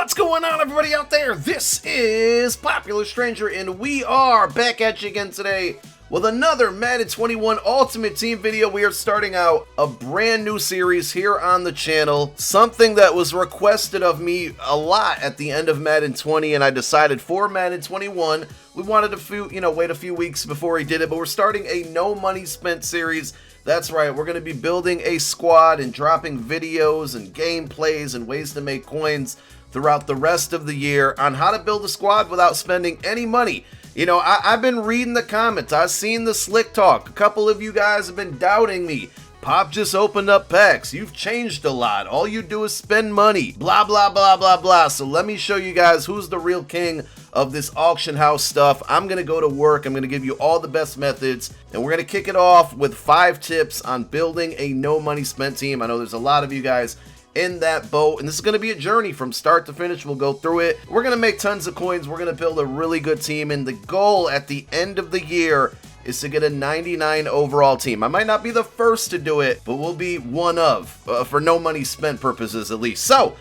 What's going on, everybody out there? This is Popular Stranger, and we are back at you again today with another Madden 21 Ultimate Team video. We are starting out a brand new series here on the channel, something that was requested of me a lot at the end of Madden 20, and I decided for Madden 21, we wanted to wait a few weeks before he did it, but we're starting a no money spent series. That's right, we're going to be building a squad and dropping videos and gameplays and ways to make coins throughout the rest of the year on how to build a squad without spending any money. You know, I've been reading the comments, I've seen the slick talk, a couple of you guys have been doubting me. Pop just opened up packs, you've changed a lot, all you do is spend money, blah blah blah blah blah. So let me show you guys who's the real king of this auction house stuff. I'm gonna go to work, I'm gonna give you all the best methods, and we're gonna kick it off with 5 tips on building a no money spent team. I know there's a lot of you guys in that boat, and this is going to be a journey from start to finish. We'll go through it. We're going to make tons of coins. We're going to build a really good team, and the goal at the end of the year is to get a 99 overall team. I might not be the first to do it, but we'll be one of, for no money spent purposes at least. So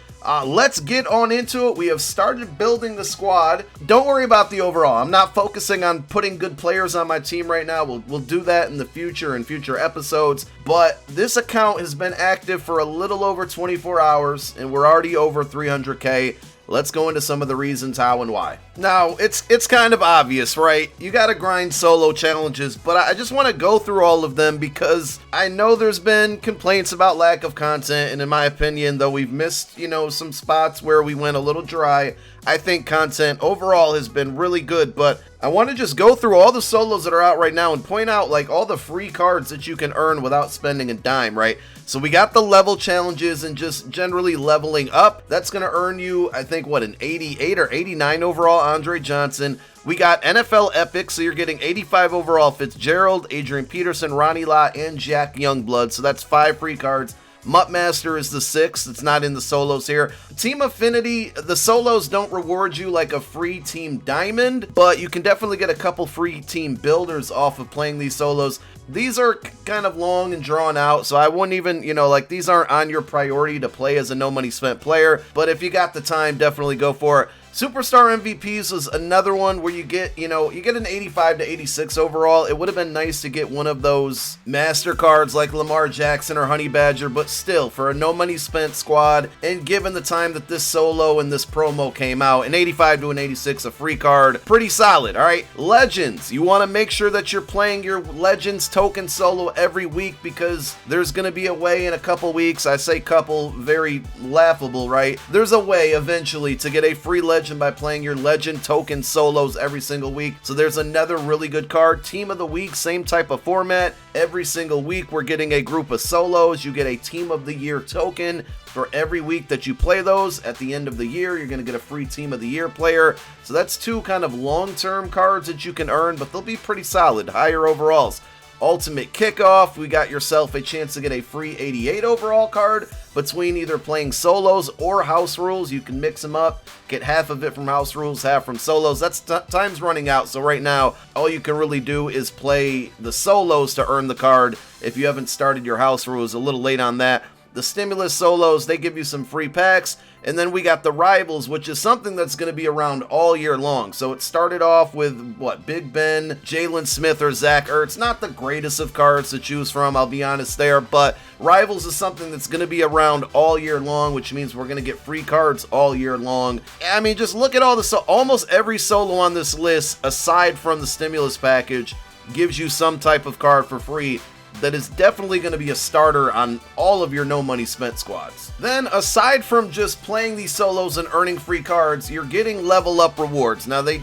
let's get on into it. We have started building the squad. Don't worry about the overall. I'm not focusing on putting good players on my team right now. We'll do that in the future, in future episodes. But this account has been active for a little over 24 hours, and we're already over 300K. Let's go into some of the reasons how and why. Now, it's kind of obvious, right? You gotta grind solo challenges, but I just want to go through all of them because I know there's been complaints about lack of content, and in my opinion, though we've missed, some spots where we went a little dry, I think content overall has been really good. But I want to just go through all the solos that are out right now and point out like all the free cards that you can earn without spending a dime, right? So we got the level challenges and just generally leveling up. That's going to earn you, I think, what, an 88 or 89 overall Andre Johnson. We got NFL Epic, so you're getting 85 overall Fitzgerald, Adrian Peterson, Ronnie Lott, and Jack Youngblood. So that's 5 free cards. Mutt Master is the 6th. It's not in the solos here. Team Affinity, the solos don't reward you like a free team diamond, but you can definitely get a couple free team builders off of playing these solos. These are kind of long and drawn out, so I wouldn't even, these aren't on your priority to play as a no money spent player, but if you got the time, definitely go for it. Superstar MVPs is another one where you get an 85 to 86 overall. It would have been nice to get one of those master cards like Lamar Jackson or Honey Badger, but still, for a no money spent squad, and given the time that this solo and this promo came out, an 85 to an 86, a free card, pretty solid, all right? Legends, you want to make sure that you're playing your Legends token solo every week because there's going to be a way in a couple weeks, I say couple, very laughable, right? There's a way eventually to get a free Legend by playing your Legend token solos every single week. So there's another really good card. Team of the Week, same type of format. Every single week we're getting a group of solos. You get a Team of the Year token for every week that you play those. At the end of the year, you're going to get a free Team of the Year player. So that's 2 kind of long-term cards that you can earn, but they'll be pretty solid, higher overalls. Ultimate Kickoff, we got yourself a chance to get a free 88 overall card between either playing solos or house rules. You can mix them up, get half of it from house rules, half from solos. That's time's running out, so right now all you can really do is play the solos to earn the card. If you haven't started your house rules, a little late on that. The Stimulus solos, they give you some free packs. And then we got the Rivals, which is something that's going to be around all year long. So it started off with, Big Ben, Jalen Smith, or Zach Ertz. Not the greatest of cards to choose from, I'll be honest there. But Rivals is something that's going to be around all year long, which means we're going to get free cards all year long. I mean, just look at all the almost every solo on this list, aside from the Stimulus package, gives you some type of card for free. That is definitely going to be a starter on all of your no money spent squads. Then aside from just playing these solos and earning free cards, you're getting level up rewards. Now they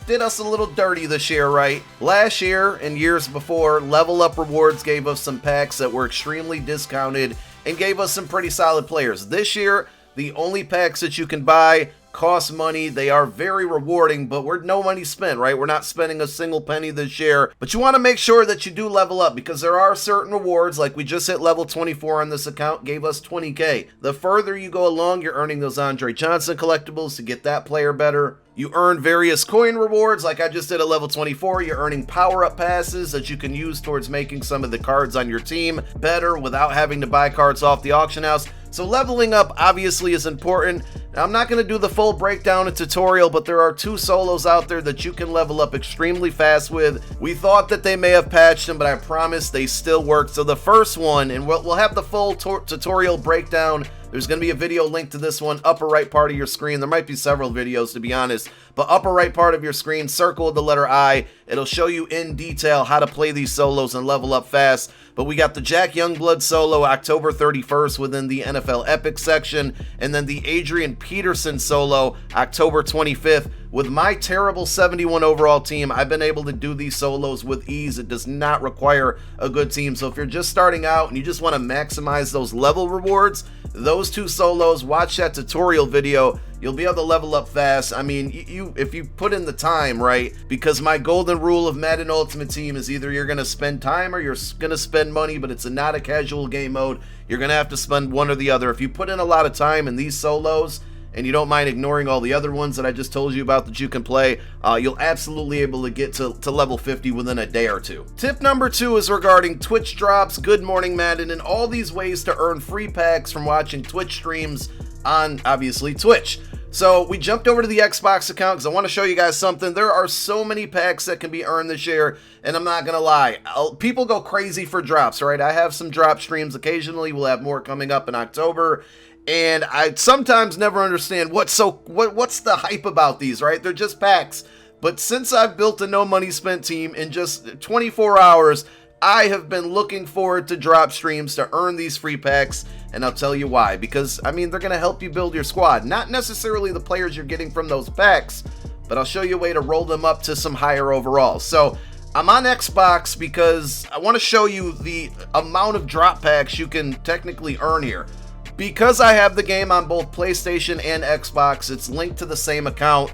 did us a little dirty this year, right? Last year and years before, level up rewards gave us some packs that were extremely discounted and gave us some pretty solid players. This year, the only packs that you can buy cost money. They are very rewarding, but we're no money spent, right? We're not spending a single penny this year, but you want to make sure that you do level up because there are certain rewards, like we just hit level 24 on this account, gave us 20K. The further you go along, you're earning those Andre Johnson collectibles to get that player better. You earn various coin rewards, like I just did at level 24. You're earning power-up passes that you can use towards making some of the cards on your team better without having to buy cards off the auction house. So leveling up obviously is important. Now, I'm not going to do the full breakdown and tutorial, but there are 2 solos out there that you can level up extremely fast with. We thought that they may have patched them, but I promise they still work. So the first one, and we'll have the full tutorial breakdown. There's going to be a video linked to this one, upper right part of your screen. There might be several videos, to be honest, but upper right part of your screen, circle the letter I. It'll show you in detail how to play these solos and level up fast. But we got the Jack Youngblood solo October 31st within the NFL Epic section, and then the Adrian Peterson solo October 25th. With my terrible 71 overall team, I've been able to do these solos with ease. It does not require a good team. So if you're just starting out and you just want to maximize those level rewards, those 2 solos, watch that tutorial video. You'll be able to level up fast. I mean, if you put in the time, right? Because my golden rule of Madden Ultimate Team is either you're going to spend time or you're going to spend money, but it's not a casual game mode. You're going to have to spend one or the other. If you put in a lot of time in these solos, and you don't mind ignoring all the other ones that I just told you about that you can play, you'll absolutely able to get to level 50 within a day or 2. Tip number 2 is regarding Twitch drops, Good Morning Madden, and all these ways to earn free packs from watching Twitch streams on, obviously, Twitch. So we jumped over to the Xbox account because I want to show you guys something. There are so many packs that can be earned this year, and I'm not going to lie. People go crazy for drops, right? I have some drop streams occasionally. We'll have more coming up in October. And I sometimes never understand what's the hype about these, right? They're just packs. But since I've built a no money spent team in just 24 hours, I have been looking forward to drop streams to earn these free packs, and I'll tell you why. Because, I mean, they're going to help you build your squad. Not necessarily the players you're getting from those packs, but I'll show you a way to roll them up to some higher overall. So, I'm on Xbox because I want to show you the amount of drop packs you can technically earn here. Because I have the game on both PlayStation and Xbox, it's linked to the same account.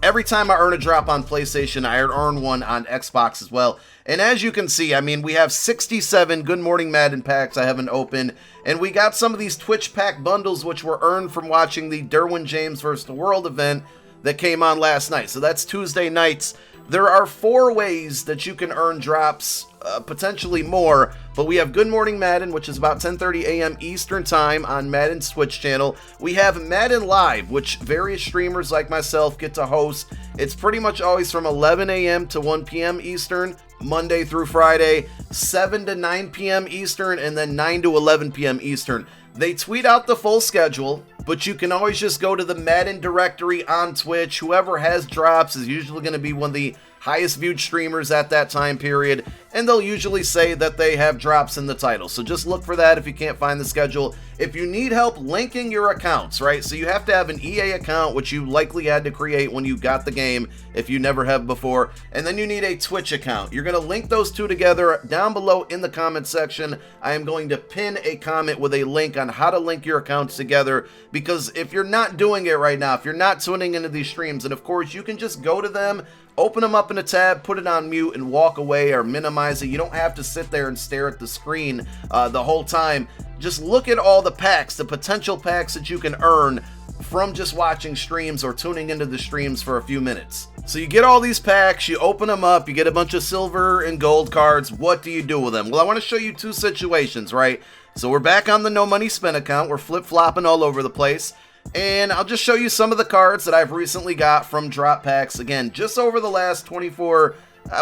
Every time I earn a drop on PlayStation, I earn one on Xbox as well. And as you can see, I mean, we have 67 Good Morning Madden packs I haven't opened. And we got some of these Twitch pack bundles, which were earned from watching the Derwin James vs. the World event that came on last night. So that's Tuesday nights. There are 4 ways that you can earn drops, potentially more, but we have Good Morning Madden, which is about 10:30 a.m. Eastern Time on Madden's Twitch channel. We have Madden Live, which various streamers like myself get to host. It's pretty much always from 11 a.m. to 1 p.m. Eastern, Monday through Friday, 7 to 9 p.m. Eastern, and then 9 to 11 p.m. Eastern. They tweet out the full schedule, but you can always just go to the Madden directory on Twitch. Whoever has drops is usually going to be one of the highest viewed streamers at that time period, and they'll usually say that they have drops in the title. So just look for that if you can't find the schedule. If you need help linking your accounts, right? So you have to have an EA account, which you likely had to create when you got the game if you never have before, and then you need a Twitch account. You're going to link those 2 together down below in the comment section. I am going to pin a comment with a link on how to link your accounts together, because if you're not doing it right now, if you're not tuning into these streams, and of course you can just go to them, open them up in a tab, put it on mute, and walk away or minimize it. You don't have to sit there and stare at the screen the whole time. Just look at all the packs, the potential packs that you can earn from just watching streams or tuning into the streams for a few minutes. So you get all these packs, you open them up, you get a bunch of silver and gold cards. What do you do with them? Well, I want to show you 2 situations, right? So we're back on the no money spent account. We're flip-flopping all over the place. And I'll just show you some of the cards that I've recently got from drop packs. Again, just over the last 24,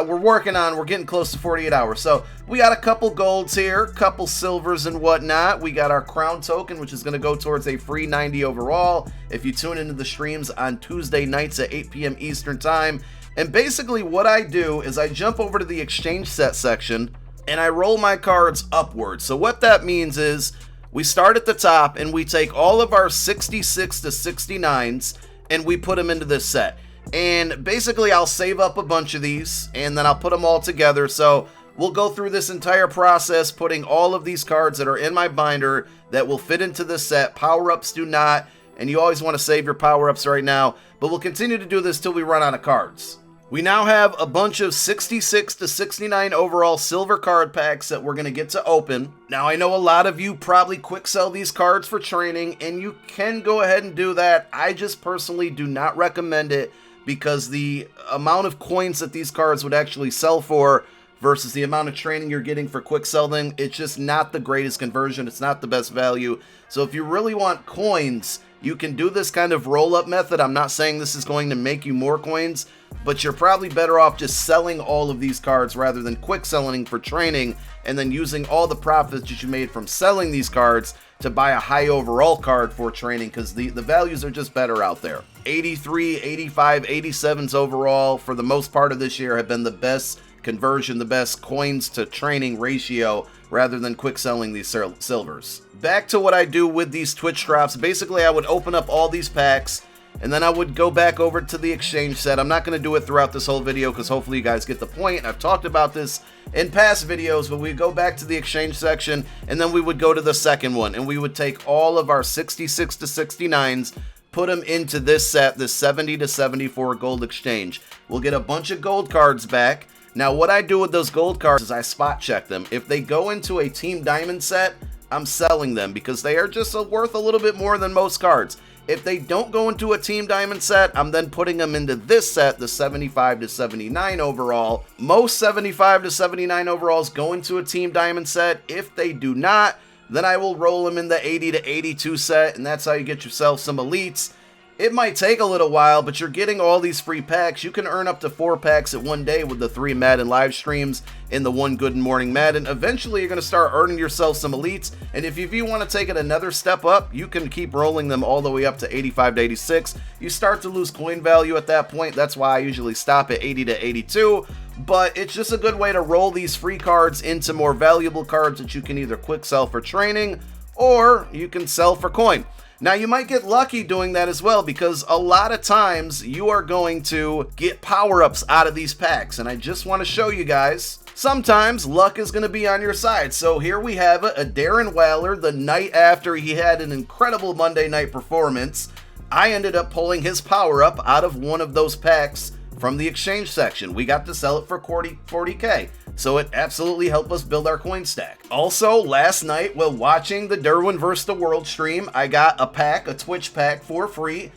we're getting close to 48 hours. So we got a couple golds here, couple silvers and whatnot. We got our crown token, which is going to go towards a free 90 overall if you tune into the streams on Tuesday nights at 8 p.m. Eastern Time. And basically what I do is I jump over to the exchange set section and I roll my cards upwards. So what that means is we start at the top and we take all of our 66 to 69s and we put them into this set. And basically I'll save up a bunch of these and then I'll put them all together. So we'll go through this entire process putting all of these cards that are in my binder that will fit into this set. Power-ups do not, and you always want to save your power-ups right now. But we'll continue to do this till we run out of cards. We now have a bunch of 66 to 69 overall silver card packs that we're going to get to open. Now, I know a lot of you probably quick sell these cards for training, and you can go ahead and do that. I just personally do not recommend it because the amount of coins that these cards would actually sell for versus the amount of training you're getting for quick selling, it's just not the greatest conversion. It's not the best value. So if you really want coins, you can do this kind of roll-up method. I'm not saying this is going to make you more coins, but you're probably better off just selling all of these cards rather than quick selling for training and then using all the profits that you made from selling these cards to buy a high overall card for training, because the values are just better out there. 83, 85, 87s overall for the most part of this year have been the best conversion, the best coins to training ratio rather than quick selling these silvers. Back to what I do with these Twitch drops. Basically, I would open up all these packs and then I would go back over to the exchange set. I'm not going to do it throughout this whole video because hopefully you guys get the point. I've talked about this in past videos, but we go back to the exchange section and then we would go to the second one and we would take all of our 66 to 69s, put them into this set, this 70 to 74 gold exchange. We'll get a bunch of gold cards back. Now what I do with those gold cards is I spot check them. If they go into a Team Diamond set, I'm selling them because they are just worth a little bit more than most cards. If they don't go into a Team Diamond set, I'm then putting them into this set, the 75 to 79 overall. Most 75 to 79 overalls go into a Team Diamond set. If they do not, then I will roll them in the 80 to 82 set, and that's how you get yourself some elites. It might take a little while, but you're getting all these free packs. You can earn up to 4 packs at one day with the 3 Madden live streams in the One Good Morning Madden. Eventually, you're going to start earning yourself some elites, and if you want to take it another step up, you can keep rolling them all the way up to 85 to 86. You start to lose coin value at that point. That's why I usually stop at 80 to 82, but it's just a good way to roll these free cards into more valuable cards that you can either quick sell for training or you can sell for coin. Now, you might get lucky doing that as well, because a lot of times you are going to get power-ups out of these packs, and I just want to show you guys, sometimes luck is going to be on your side. So here we have a Darren Waller the night after he had an incredible Monday night performance. I ended up pulling his power-up out of one of those packs from the exchange section. We got to sell it for 40K. So it absolutely helped us build our coin stack. Also, last night while watching the Derwin vs. the World stream, I got a Twitch pack for free.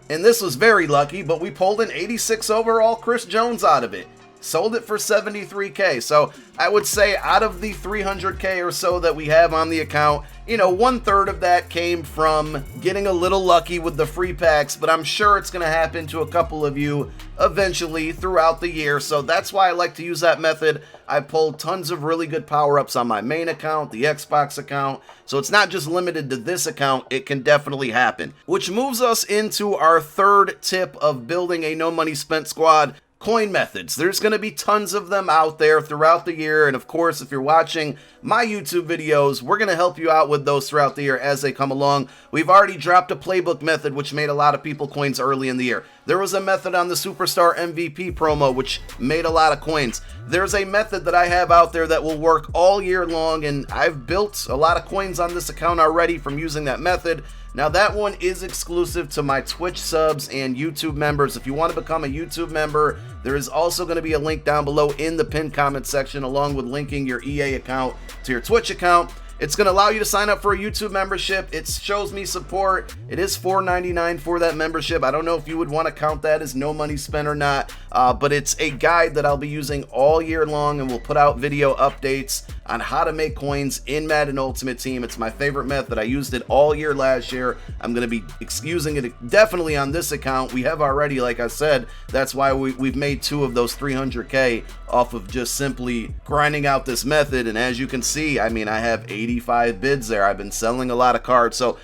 And this was very lucky, but we pulled an 86 overall Chris Jones out of it. Sold it for 73K. So I would say out of the 300K or so that we have on the account, you know, 1/3 of that came from getting a little lucky with the free packs, but I'm sure it's going to happen to a couple of you eventually throughout the year. So that's why I like to use that method. I pulled tons of really good power-ups on my main account, the Xbox account. So it's not just limited to this account, it can definitely happen. Which moves us into our third tip of building a no money spent squad. Coin methods. There's going to be tons of them out there throughout the year, and of course, if you're watching my YouTube videos, we're going to help you out with those throughout the year as they come along. We've already dropped a playbook method which made a lot of people coins early in the year. There was a method on the Superstar MVP promo which made a lot of coins. There's a method that I have out there that will work all year long, and I've built a lot of coins on this account already from using that method. Now that one is exclusive to my Twitch subs and YouTube members. If you want to become a YouTube member, there is also going to be a link down below in the pinned comment section, along with linking your EA account to your Twitch account. It's going to allow you to sign up for a YouTube membership. It shows me support. It is $4.99 for that membership. I don't know if you would want to count that as no money spent or not, but it's a guide that I'll be using all year long, and we'll put out video updates on how to make coins in Madden Ultimate Team. It's my favorite method. I used it all year last year. I'm going to be using it definitely on this account. We have already, like I said, that's why we've made 2 of those 300K off of just simply grinding out this method. And as you can see, I mean, I have 85 bids there. I've been selling a lot of cards. So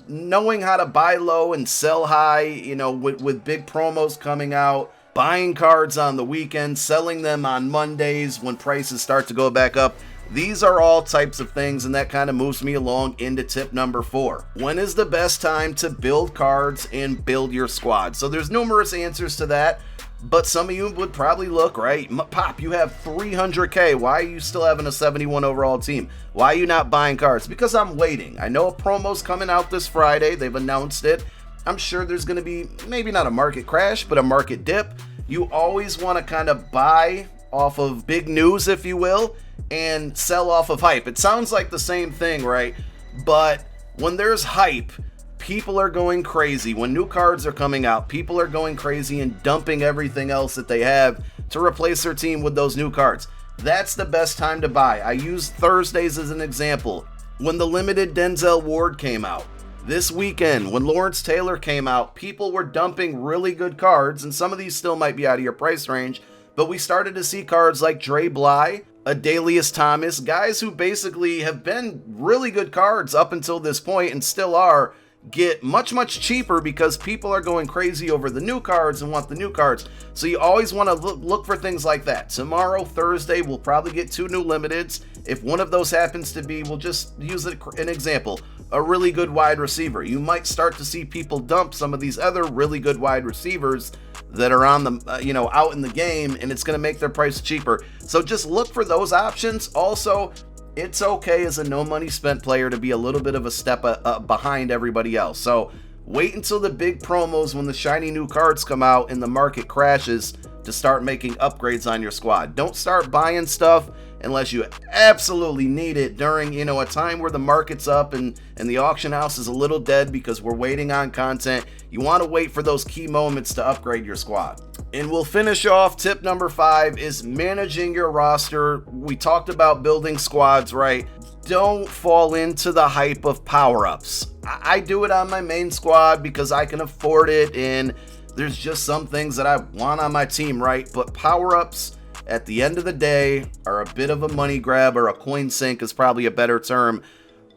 knowing how to buy low and sell high, you know, with big promos coming out, buying cards on the weekend, selling them on Mondays when prices start to go back up. These are all types of things, and that kind of moves me along into tip number 4. When is the best time to build cards and build your squad? So there's numerous answers to that, but some of you would probably look, right? Pop, you have 300K. Why are you still having a 71 overall team? Why are you not buying cards? Because I'm waiting. I know a promo's coming out this Friday. They've announced it. I'm sure there's going to be maybe not a market crash, but a market dip. You always want to kind of buy off of big news, if you will, and sell off of hype. It sounds like the same thing, right? But when there's hype, people are going crazy. When new cards are coming out, people are going crazy and dumping everything else that they have to replace their team with those new cards. that's the best time to buy. I use Thursdays as an example. When the limited Denzel Ward came out, this weekend, when Lawrence Taylor came out, people were dumping really good cards, and some of these still might be out of your price range, but we started to see cards like Dre Bly, Adalius Thomas, guys who basically have been really good cards up until this point and still are, get much, much cheaper because people are going crazy over the new cards and want the new cards. So you always want to look for things like that. Tomorrow, Thursday, we'll probably get 2 new limiteds. If one of those happens to be, we'll just use an example, a really good wide receiver. You might start to see people dump some of these other really good wide receivers that are on the, out in the game, and it's going to make their price cheaper. So just look for those options. Also, it's okay as a no money spent player to be a little bit of a step behind everybody else. So wait until the big promos when the shiny new cards come out and the market crashes to start making upgrades on your squad. Don't start buying stuff unless you absolutely need it during, a time where the market's up and the auction house is a little dead because we're waiting on content. You want to wait for those key moments to upgrade your squad. And we'll finish off. Tip number 5 is managing your roster. We talked about building squads, right? Don't fall into the hype of power-ups. I do it on my main squad because I can afford it, and there's just some things that I want on my team, right? But power-ups, at the end of the day, are a bit of a money grab, or a coin sink is probably a better term,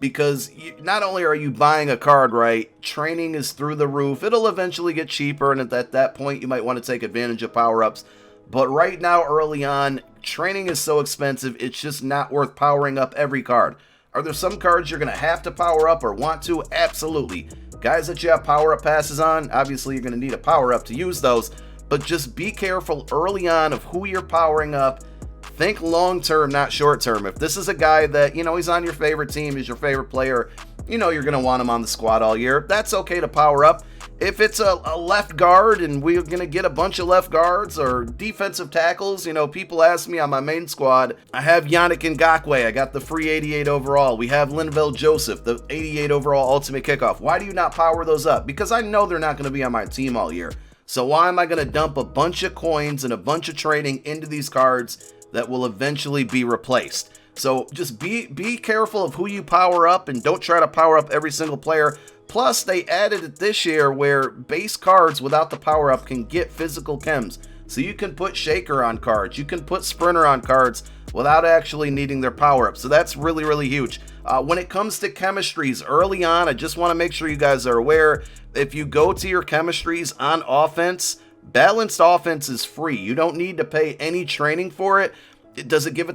because not only are you buying a card, right, training is through the roof. It'll eventually get cheaper, and at that point, you might want to take advantage of power-ups. But right now, early on, training is so expensive, it's just not worth powering up every card. Are there some cards you're going to have to power up or want to? Absolutely. Guys that you have power-up passes on, obviously you're going to need a power-up to use those, but just be careful early on of who you're powering up. Think long-term, not short-term. If this is a guy that, he's on your favorite team, is your favorite player, you're going to want him on the squad all year, that's okay to power up. If it's a left guard and we're going to get a bunch of left guards or defensive tackles, people ask me on my main squad, I have Yannick Ngakoue, I got the free 88 overall. We have Linval Joseph, the 88 overall ultimate kickoff. Why do you not power those up? Because I know they're not going to be on my team all year. So why am I going to dump a bunch of coins and a bunch of trading into these cards that will eventually be replaced? So just be careful of who you power up, and don't try to power up every single player. Plus, they added it this year where base cards without the power up can get physical chems. So you can put Shaker on cards, you can put Sprinter on cards without actually needing their power up. So that's really, really huge. When it comes to chemistries early on, I just want to make sure you guys are aware, if you go to your chemistries on offense, balanced offense is free. You don't need to pay any training for it. Does it give you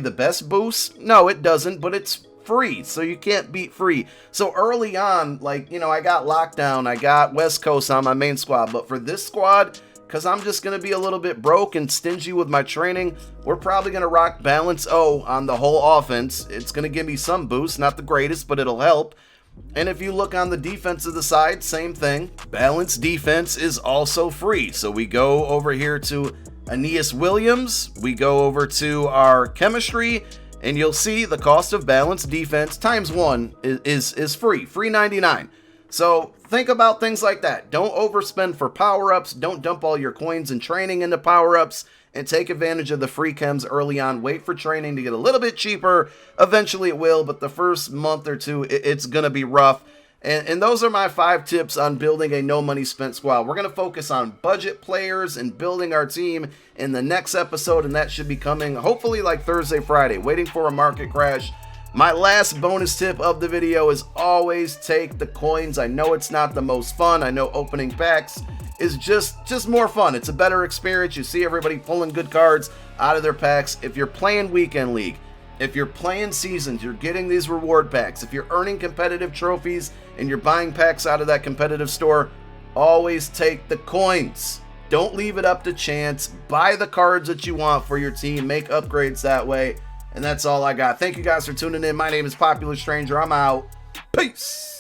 the best boost? No, it doesn't, but it's free, so you can't beat free. So early on, I got Lockdown, I got West Coast on my main squad, but for this squad, because I'm just going to be a little bit broke and stingy with my training, we're probably going to rock Balance O on the whole offense. It's going to give me some boost, not the greatest, but it'll help. And if you look on the defensive side, same thing. Balance defense is also free. So we go over here to Aeneas Williams, we go over to our chemistry, and you'll see the cost of balanced defense times 1 is free, free 99. So think about things like that. Don't overspend for power-ups. Don't dump all your coins and training into power-ups, and take advantage of the free chems early on. Wait for training to get a little bit cheaper. Eventually it will, but the first month or two, it's going to be rough. And those are my 5 tips on building a no money spent squad. We're going to focus on budget players and building our team in the next episode, and that should be coming hopefully like Thursday, Friday, waiting for a market crash. My last bonus tip of the video is always take the coins. I know it's not the most fun. I know opening packs is just more fun. It's a better experience. You see everybody pulling good cards out of their packs. If you're playing Weekend League, if you're playing Seasons, you're getting these reward packs. If you're earning competitive trophies and you're buying packs out of that competitive store, always take the coins. Don't leave it up to chance. Buy the cards that you want for your team. Make upgrades that way. And that's all I got. Thank you guys for tuning in. My name is Popular Stranger. I'm out. Peace.